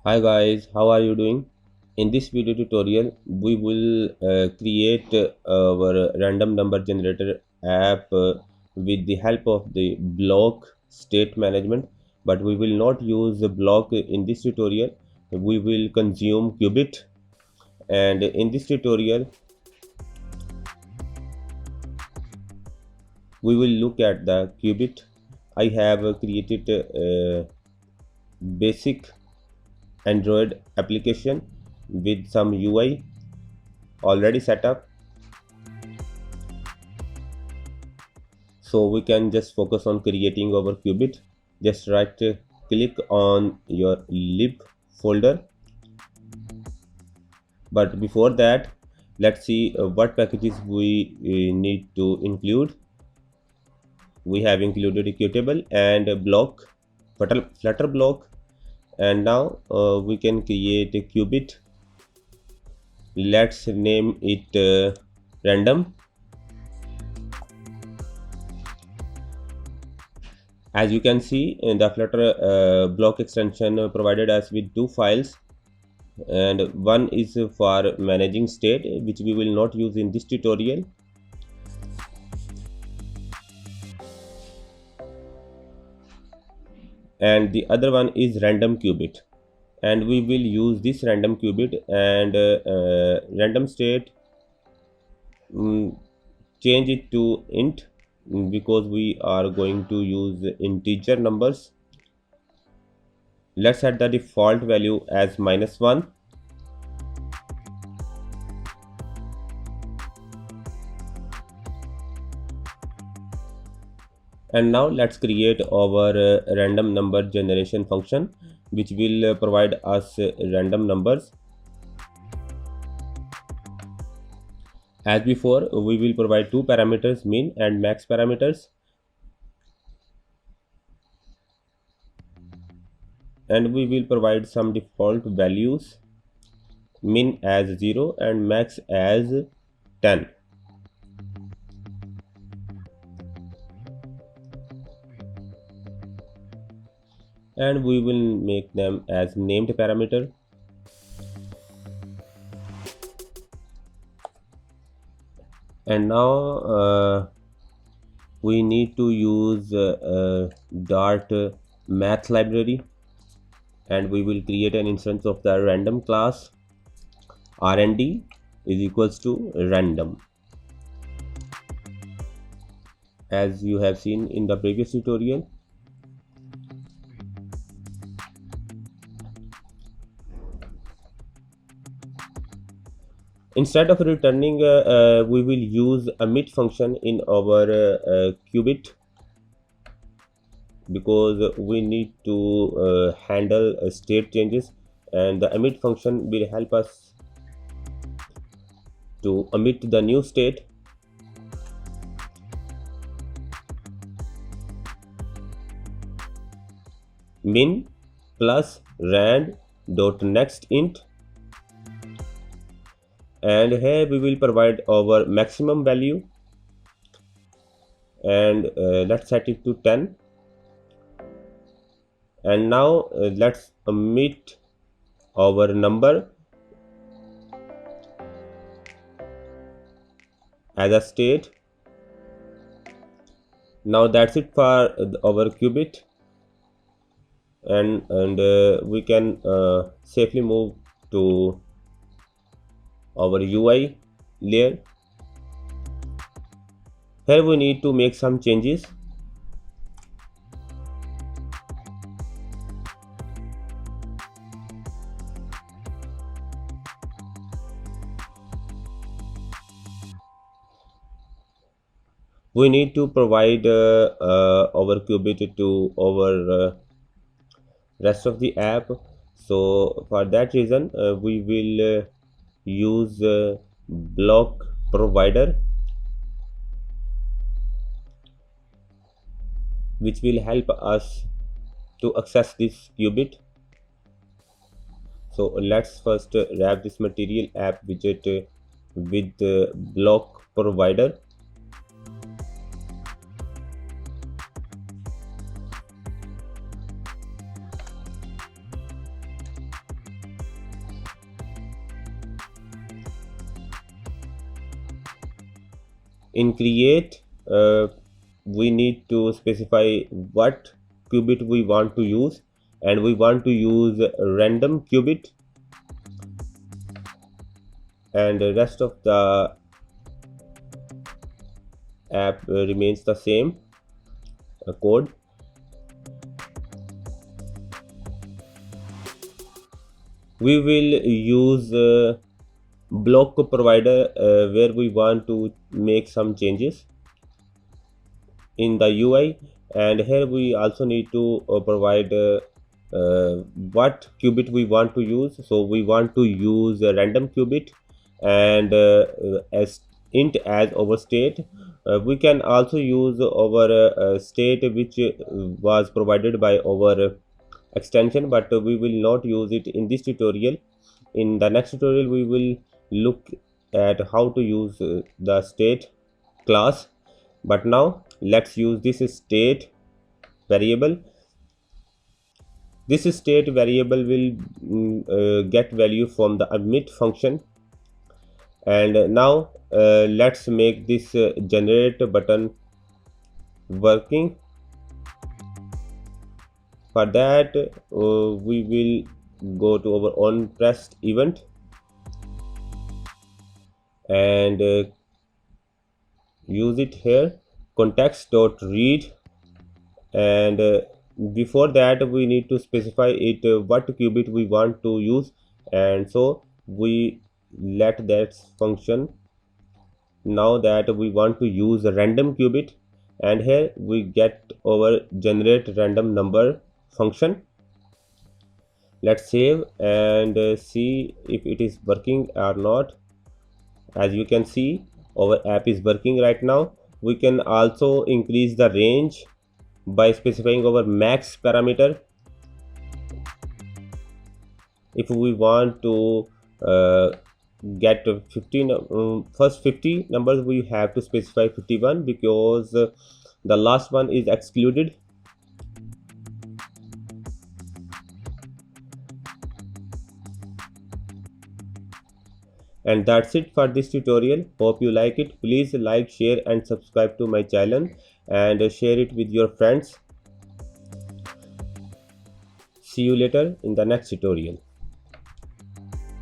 Hi guys, how are you doing? In this video tutorial, we will create our random number generator app with the help of the BLoC state management. But we will not use the BLoC in this tutorial. We will consume Cubit, and in this tutorial, we will look at the Cubit. I have created a basic Android application with some UI already set up, so we can just focus on creating our qubit. Just right click on your lib folder, but before that, let's see what packages we need to include. We have included Qtable and BLoC, Flutter BLoC, and now we can create a qubit. Let's name it random. As you can see, in the Flutter BLoC extension provided us with two files, and one is for managing state, which we will not use in this tutorial, and the other one is random qubit, and we will use this random qubit and random state, change it to int, because we are going to use integer numbers. Let's set the default value as -1. And now let's create our random number generation function, which will provide us random numbers. As before, we will provide two parameters, min and max parameters, and we will provide some default values, min as 0 and max as 10. And we will make them as named parameter. And now we need to use Dart math library, and we will create an instance of the random class. rnd is equals to random, as you have seen in the previous tutorial. Instead of returning, we will use emit function in our qubit, because we need to handle state changes, and the emit function will help us to emit the new state. Min plus rand dot next int, and here we will provide our maximum value, and let's set it to 10. And now let's emit our number as a state. Now that's it for our qubit, and we can safely move to our UI layer. Here we need to make some changes. We need to provide our qubit to our rest of the app. So for that reason, we will use BLoC provider, which will help us to access this qubit. So let's first wrap this material app widget with BLoC provider. In create, we need to specify what qubit we want to use, and we want to use random qubit, and the rest of the app remains the same code. We will use BLoC provider where we want to make some changes in the UI, and here we also need to provide what qubit we want to use. So we want to use a random qubit, and as int as our state. We can also use our state which was provided by our extension, but we will not use it in this tutorial. In the next tutorial we will look at how to use the state class, but now let's use this state variable. This state variable will get value from the emit function, and now let's make this generate button working. For that we will go to our on pressed event and use it here, context.read, and before that we need to specify it what qubit we want to use, and so we let that function. Now that we want to use a random qubit, and here we get our generate random number function. Let's save and see if it is working or not. As you can see, our app is working right now. We can also increase the range by specifying our max parameter. If we want to get 15 first 50 numbers, we have to specify 51 because the last one is excluded. And that's it for this tutorial. Hope you like it. Please like, share and subscribe to my channel, and share it with your friends. See you later in the next tutorial.